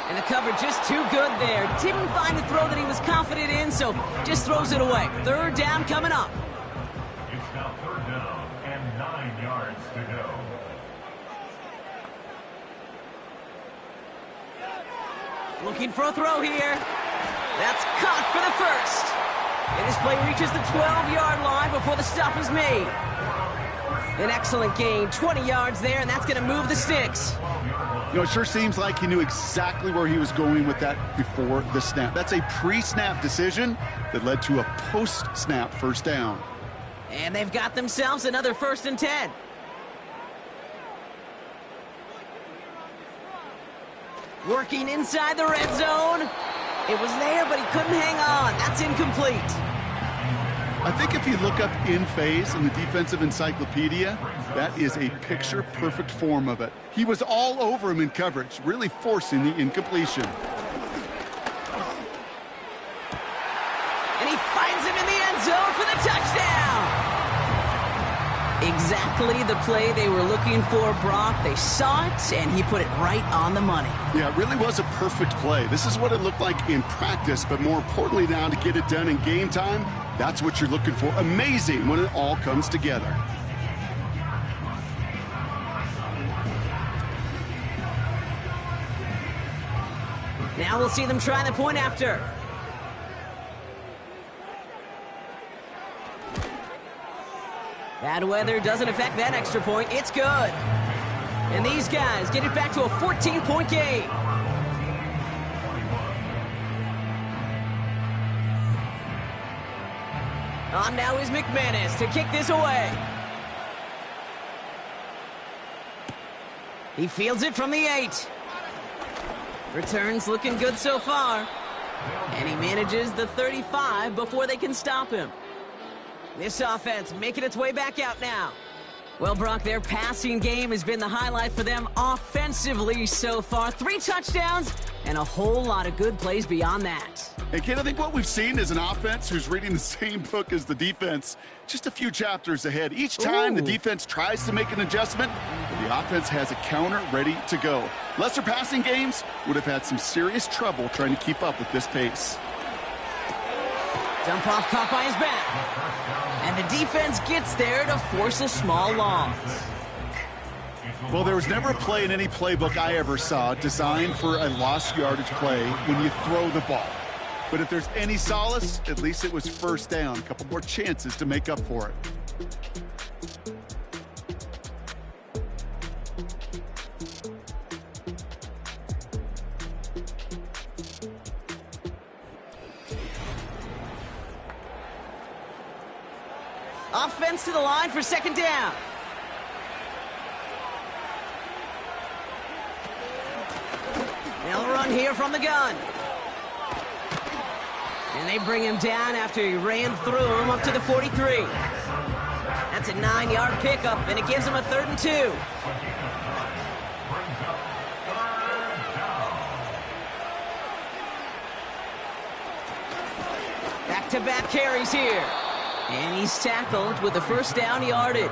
Speaker 1: And the cover just too good there. Didn't find a throw that he was confident in, so just throws it away. 3rd down coming up.
Speaker 4: It's now 3rd down and 9 yards to go.
Speaker 1: Looking for a throw here. That's caught for the 1st. And this play reaches the 12-yard line before the stop is made. An excellent gain, 20 yards there, and that's going to move the sticks.
Speaker 2: You know, it sure seems like he knew exactly where he was going with that before the snap. That's a pre-snap decision that led to a post-snap 1st down.
Speaker 1: And they've got themselves another 1st and 10. Working inside the red zone. It was there, but he couldn't hang on. That's incomplete.
Speaker 2: I think if you look up in phase in the defensive encyclopedia, that is a picture-perfect form of it. He was all over him in coverage, really forcing the incompletion.
Speaker 1: And he finds him in the end zone for the touchdown. Exactly the play they were looking for, Brock. They saw it, and he put it right on the money.
Speaker 2: Yeah, it really was a perfect play. This is what it looked like in practice, but more importantly now to get it done in game time, that's what you're looking for. Amazing when it all comes together.
Speaker 1: Now we'll see them try the point after. Bad weather doesn't affect that extra point. It's good. And these guys get it back to a 14-point game. On now is McManus to kick this away. He fields it from the 8. Returns looking good so far. And he manages the 35 before they can stop him. This offense making its way back out now. Well, Brock, their passing game has been the highlight for them offensively so far. 3 touchdowns and a whole lot of good plays beyond that.
Speaker 2: And, Kate, I think what we've seen is an offense who's reading the same book as the defense, just a few chapters ahead. Each time the defense tries to make an adjustment, the offense has a counter ready to go. Lesser passing games would have had some serious trouble trying to keep up with this pace.
Speaker 1: Dump off caught by his back. And the defense gets there to force a small loss.
Speaker 2: Well, there was never a play in any playbook I ever saw designed for a lost yardage play when you throw the ball. But if there's any solace, at least it was 1st down. A couple more chances to make up for it.
Speaker 1: Offense to the line for 2nd down. They'll run here from the gun. And they bring him down after he ran through him up to the 43. That's a 9-yard pickup, and it gives him a 3rd and 2. Back-to-back carries here. And he's tackled with the 1st down yardage.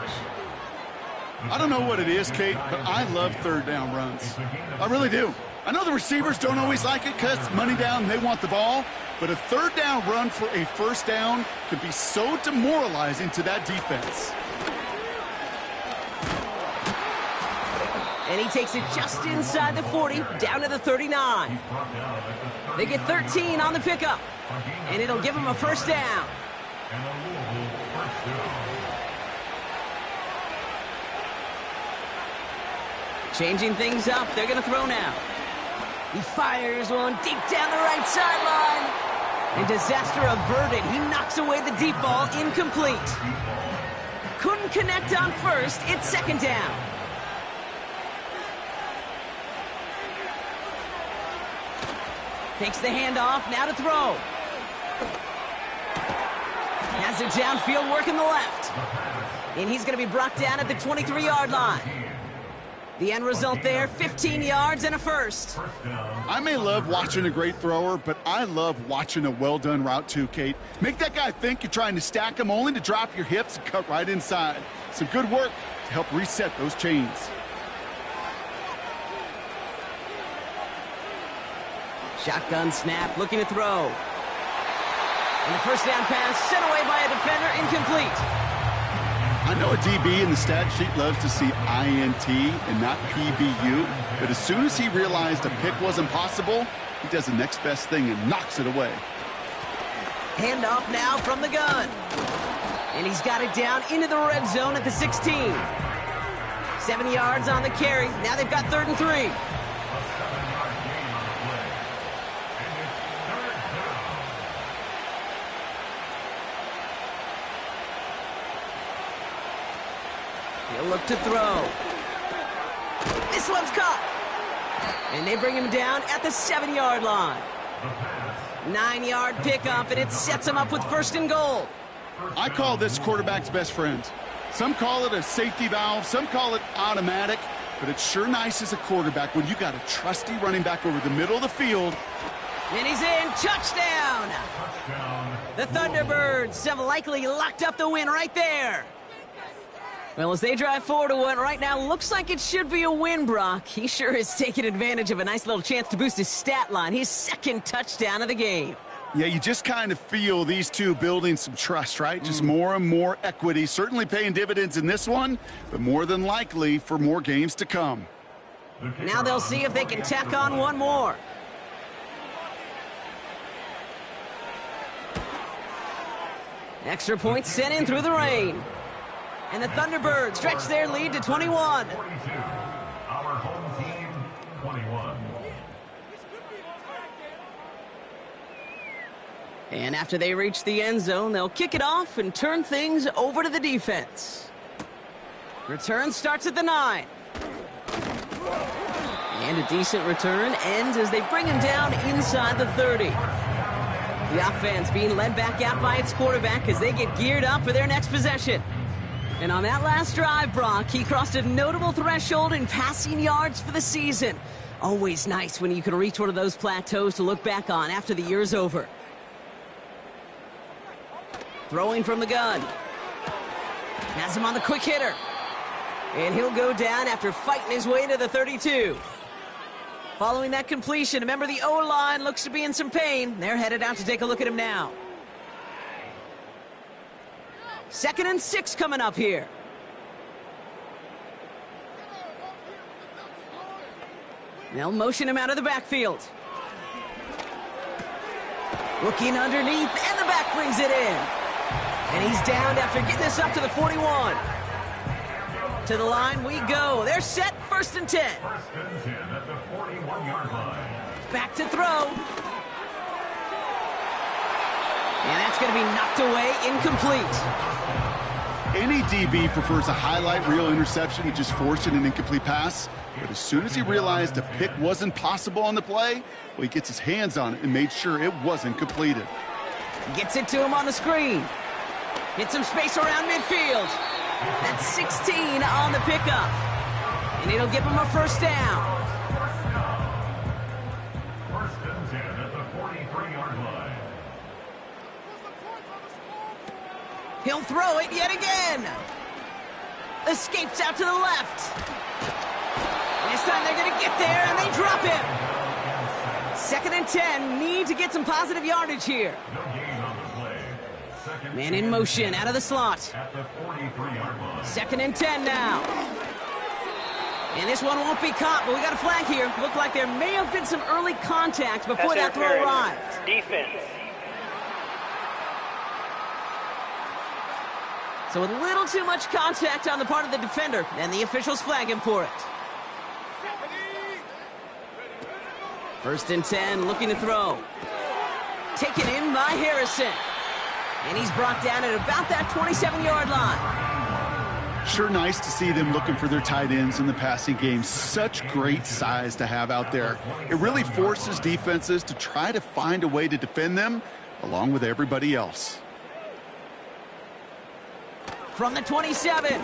Speaker 2: I don't know what it is, Kate, but I love 3rd down runs. I really do. I know the receivers don't always like it because it's money down, they want the ball. But a 3rd down run for a 1st down can be so demoralizing to that defense.
Speaker 1: And he takes it just inside the 40, down to the 39. They get 13 on the pickup, and it'll give him a 1st down. Changing things up. They're going to throw now. He fires one deep down the right sideline. And disaster averted. He knocks away the deep ball, incomplete. Couldn't connect on first. It's second down. Takes the handoff, now to throw. Has it downfield, working the left. And he's going to be brought down at the 23-yard line. The end result there, 15 yards and a first.
Speaker 2: I may love watching a great thrower, but I love watching a well-done route too, Kate. Make that guy think you're trying to stack him only to drop your hips and cut right inside. Some good work to help reset those chains.
Speaker 1: Shotgun snap, looking to throw. And the first down pass sent away by a defender, incomplete.
Speaker 2: I know a DB in the stat sheet loves to see INT and not PBU, but as soon as he realized a pick wasn't possible, he does the next best thing and knocks it away.
Speaker 1: Handoff now from the gun. And he's got it down into the red zone at the 16. 7 yards on the carry. Now they've got 3rd and 3. He'll look to throw. This one's caught. And they bring him down at the 7-yard line. 9-yard pickup, and it sets him up with 1st and goal.
Speaker 2: I call this quarterback's best friend. Some call it a safety valve, some call it automatic, but it's sure nice as a quarterback when you got a trusty running back over the middle of the field.
Speaker 1: And he's in. Touchdown! The Thunderbirds have likely locked up the win right there. Well, as they drive forward to what right now looks like it should be a win, Brock, he sure is taking advantage of a nice little chance to boost his stat line. His 2nd touchdown of the game.
Speaker 2: Yeah, you just kind of feel these two building some trust, right? Just more and more equity. Certainly paying dividends in this one, but more than likely for more games to come.
Speaker 1: Now they'll see if they can tack on one more. Extra points sent in through the rain. And the Thunderbirds stretch their lead to 21.
Speaker 4: 42. Our home team, 21.
Speaker 1: And after they reach the end zone, they'll kick it off and turn things over to the defense. Return starts at the 9. And a decent return ends as they bring him down inside the 30. The offense being led back out by its quarterback as they get geared up for their next possession. And on that last drive, Brock, he crossed a notable threshold in passing yards for the season. Always nice when you can reach one of those plateaus to look back on after the year's over. Throwing from the gun. Has him on the quick hitter. And he'll go down after fighting his way to the 32. Following that completion, remember the O-line looks to be in some pain. They're headed out to take a look at him now. 2nd and 6 coming up here. They'll motion him out of the backfield. Looking underneath, and the back brings it in. And he's downed after getting this up to the 41. To the line we go. They're set, 1st and 10.
Speaker 4: 1st and 10 at the 41-yard line.
Speaker 1: Back to throw. And that's going to be knocked away, incomplete.
Speaker 2: Any DB prefers a highlight reel interception to just forcing an incomplete pass. But as soon as he realized a pick wasn't possible on the play, well, he gets his hands on it and made sure it wasn't completed.
Speaker 1: Gets it to him on the screen. Hits some space around midfield. That's 16 on the pickup. And it'll give him a 1st down.
Speaker 4: 1st and 10 at the 43-yard line.
Speaker 1: He'll throw it yet again. Escapes out to the left. This time they're going to get there, and they drop him. 2nd and 10. Need to get some positive yardage here.
Speaker 4: No gain on the play.
Speaker 1: Man in motion out of the slot.
Speaker 4: At the 43-yard line.
Speaker 1: 2nd and 10 now. And this one won't be caught, but we got a flag here. Looked like there may have been some early contact before that throw arrived.
Speaker 3: Defense.
Speaker 1: So a little too much contact on the part of the defender, and the officials flag him for it. First and 10, looking to throw. Taken in by Harrison. And he's brought down at about that 27-yard line.
Speaker 2: Sure nice to see them looking for their tight ends in the passing game. Such great size to have out there. It really forces defenses to try to find a way to defend them along with everybody else.
Speaker 1: From the 27.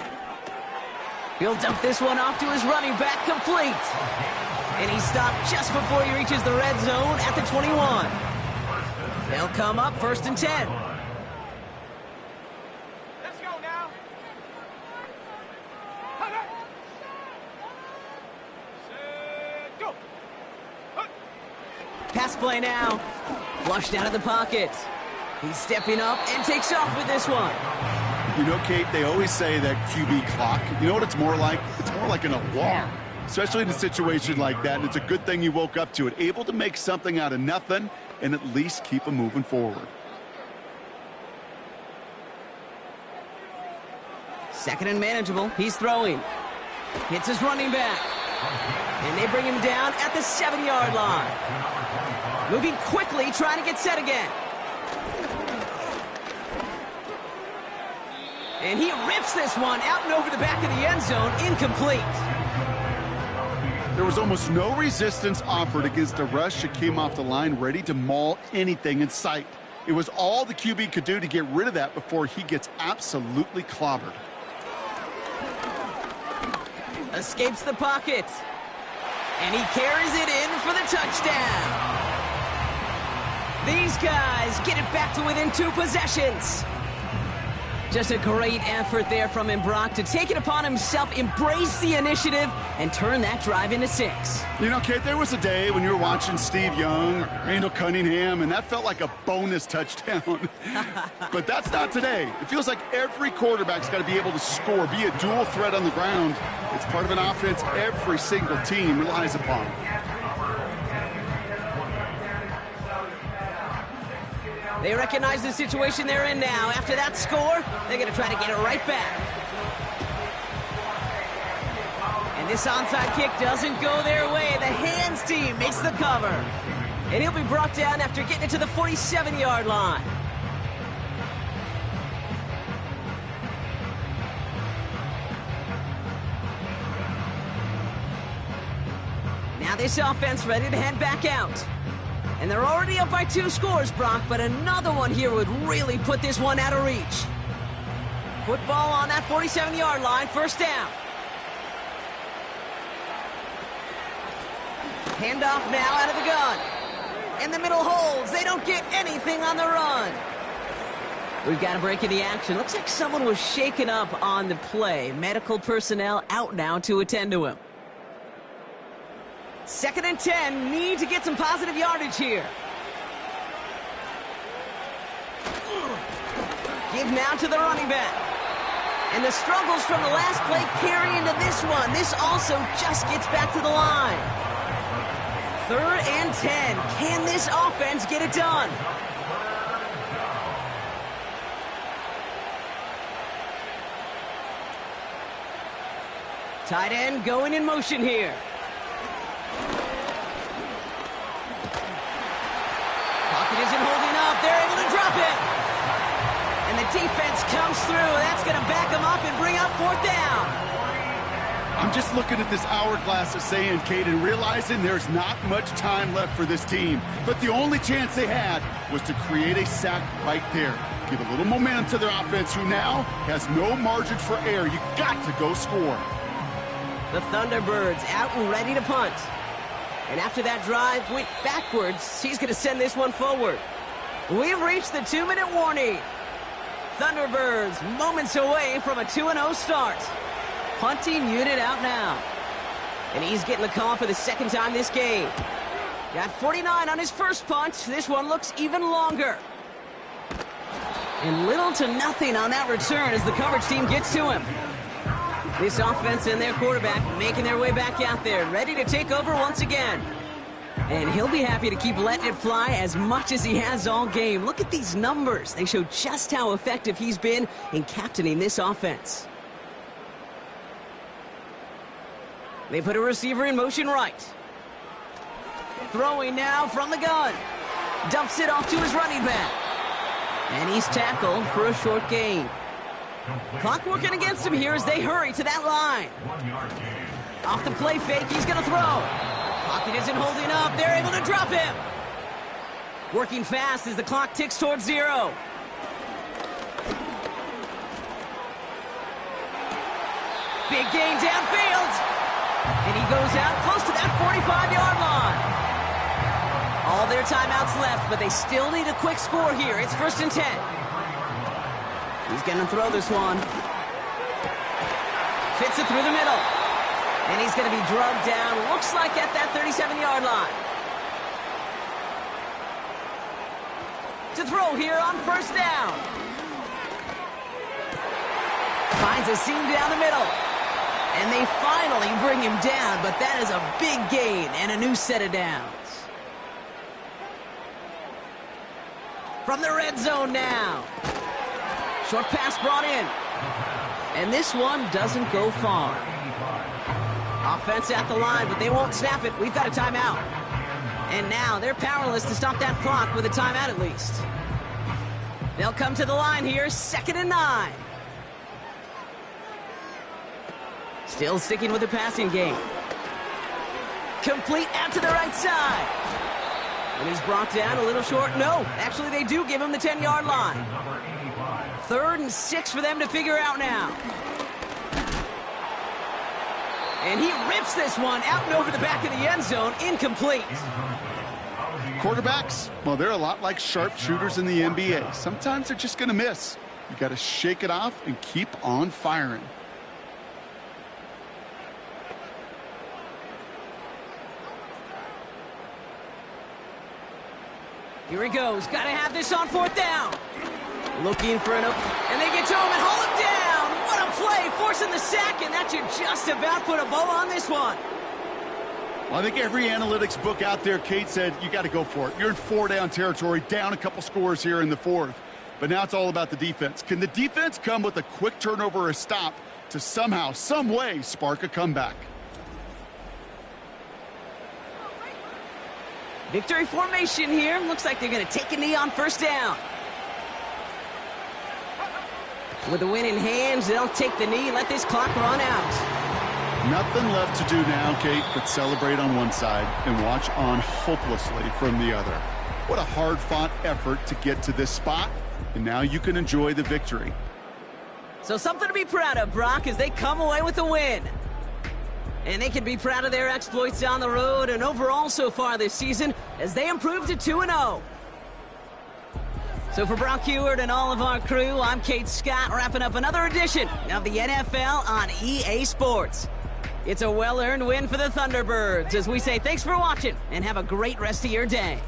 Speaker 1: He'll dump this one off to his running back, complete. And he stopped just before he reaches the red zone at the 21. They'll come up first and 10.
Speaker 3: Let's go now. Go.
Speaker 1: Pass play now. Flushed out of the pocket. He's stepping up and takes off with this one.
Speaker 2: You know, Kate, they always say that QB clock, you know what it's more like? It's more like an alarm, especially in a situation like that. And it's a good thing you woke up to it, able to make something out of nothing and at least keep them moving forward.
Speaker 1: Second and manageable. He's throwing. Hits his running back. And they bring him down at the 7-yard line. Moving quickly, trying to get set again. And he rips this one out and over the back of the end zone, incomplete.
Speaker 2: There was almost no resistance offered against a rush that came off the line ready to maul anything in sight. It was all the QB could do to get rid of that before he gets absolutely clobbered.
Speaker 1: Escapes the pocket. And he carries it in for the touchdown. These guys get it back to within 2 possessions. Just a great effort there from him, Brock, to take it upon himself, embrace the initiative, and turn that drive into 6.
Speaker 2: You know, Kate, there was a day when you were watching Steve Young or Randall Cunningham, and that felt like a bonus touchdown. But that's not today. It feels like every quarterback's got to be able to score, be a dual threat on the ground. It's part of an offense every single team relies upon.
Speaker 1: They recognize the situation they're in now. After that score, they're going to try to get it right back. And this onside kick doesn't go their way. The hands team makes the cover. And he'll be brought down after getting it to the 47-yard line. Now this offense ready to head back out. And they're already up by 2 scores, Brock, but another one here would really put this one out of reach. Football on that 47-yard line, first down. Handoff now out of the gun. And the middle holds. They don't get anything on the run. We've got a break in the action. Looks like someone was shaken up on the play. Medical personnel out now to attend to him. Second and 10, need to get some positive yardage here. Give now to the running back. And the struggles from the last play carry into this one. This also just gets back to the line. Third and 10. Can this offense get it done? Tight end going in motion here. Pocket isn't holding up. They're able to drop it. And the defense comes through. That's going to back them up and bring up 4th down.
Speaker 2: I'm just looking at this hourglass of saying, Kate, and realizing there's not much time left for this team. But the only chance they had was to create a sack right there. Give a little momentum to their offense, who now has no margin for error. You got to go score.
Speaker 1: The Thunderbirds out and ready to punt. And after that drive went backwards, he's going to send this one forward. We've reached the 2-minute warning. Thunderbirds moments away from a 2-0 start. Punting unit out now. And he's getting the call for the second time this game. Got 49 on his first punt. This one looks even longer. And little to nothing on that return as the coverage team gets to him. This offense and their quarterback making their way back out there, ready to take over once again. And he'll be happy to keep letting it fly as much as he has all game. Look at these numbers. They show just how effective he's been in captaining this offense. They put a receiver in motion right. Throwing now from the gun. Dumps it off to his running back. And he's tackled for a short gain. Clock working against him here as they hurry to that line. Off the play fake, he's going to throw. Pocket isn't holding up. They're able to drop him. Working fast as the clock ticks towards 0. Big gain downfield. And he goes out close to that 45-yard line. All their timeouts left, but they still need a quick score here. It's 1st and 10. He's going to throw this one. Fits it through the middle. And he's going to be drugged down, looks like at that 37-yard line. To throw here on 1st down. Finds a seam down the middle. And they finally bring him down, but that is a big gain and a new set of downs. From the red zone now. Short pass brought in. And this one doesn't go far. Offense at the line, but they won't snap it. We've got a timeout. And now they're powerless to stop that clock with a timeout at least. They'll come to the line here, 2nd and 9. Still sticking with the passing game. Complete out to the right side. And he's brought down a little short. No, actually they do give him the 10-yard line. 3rd and 6 for them to figure out now. And he rips this one out and over the back of the end zone. Incomplete.
Speaker 2: Quarterbacks, well, they're a lot like sharpshooters in the NBA. Sometimes they're just going to miss. You got to shake it off and keep on firing.
Speaker 1: Here he goes. Got to have this on 4th down. Looking for an open. And they get to him and haul him down. What a play. Forcing the sack, and that should just about put a bow on this one.
Speaker 2: Well, I think every analytics book out there, Kate, said you got to go for it. You're in 4-down territory, down a couple scores here in the 4th. But now it's all about the defense. Can the defense come with a quick turnover or a stop to somehow, some way, spark a comeback?
Speaker 1: Victory formation here. Looks like they're going to take a knee on 1st down. With the win in hands, they'll take the knee and let this clock run out.
Speaker 2: Nothing left to do now, Kate, but celebrate on one side and watch on hopelessly from the other. What a hard-fought effort to get to this spot, and now you can enjoy the victory.
Speaker 1: So something to be proud of, Brock, as they come away with the win. And they can be proud of their exploits down the road and overall so far this season as they improve to 2-0. So for Brock Heward and all of our crew, I'm Kate Scott, wrapping up another edition of the NFL on EA Sports. It's a well-earned win for the Thunderbirds as we say thanks for watching and have a great rest of your day.